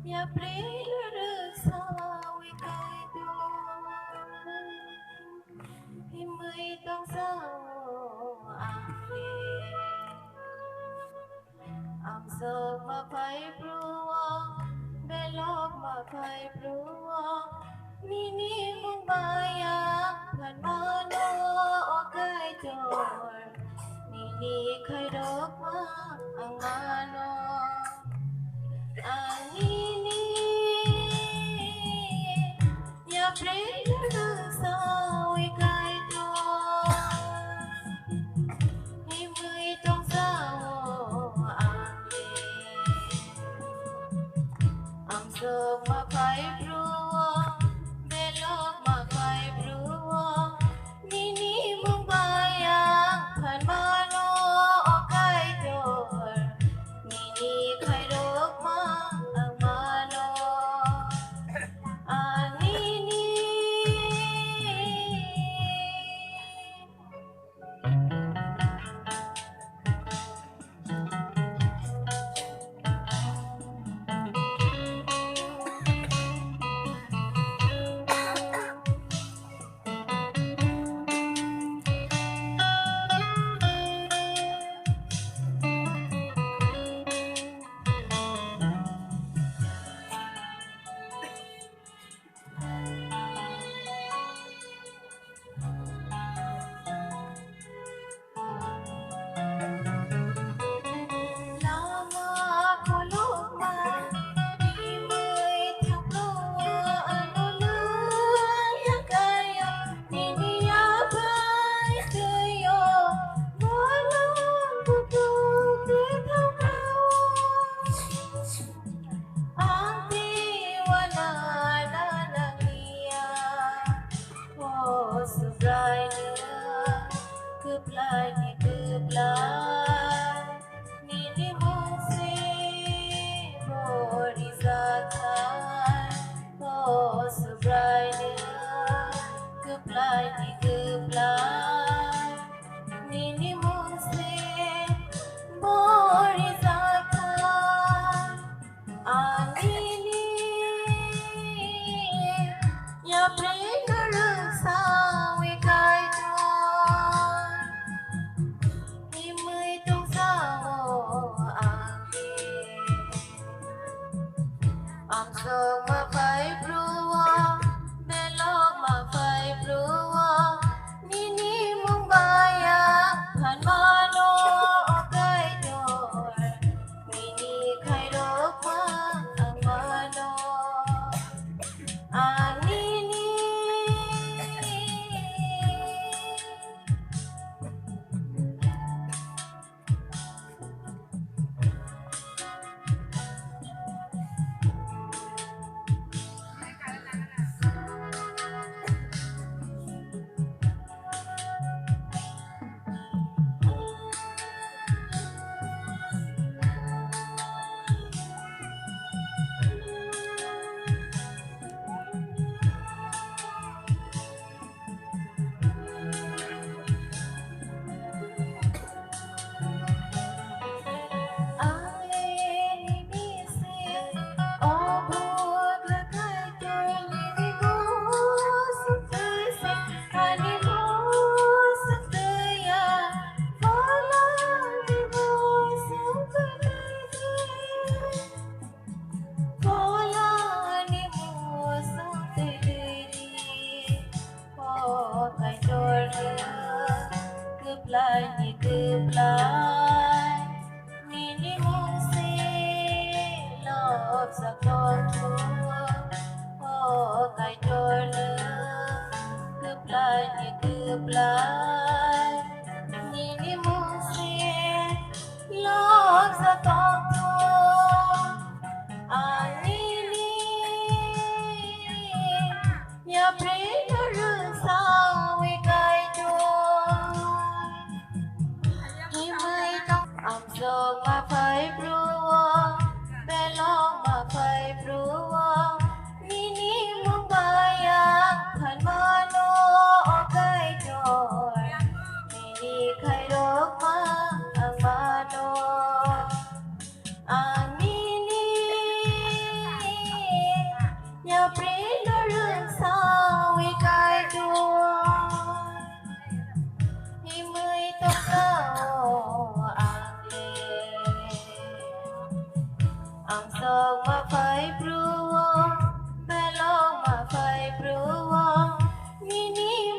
Я прилюрсав і кайду, і ми там am sok ma pai pruwa, belok ma pai pruwa, mini mung bayang pan mano o kai jor, mini kai dok ma ang mano. Anini ya prelu sao ikai to ni mui tong sao ame am sok ma pai pruwa belok ma pai pruwa nini mung bayang pan mano o kai jor nini kai dok ma ang mano anini Amini Ya prilo rừng sao vì cai chua Hi mươi tông cao ang lê Ang sông mà phải bruo Belong mà phải bruo Nini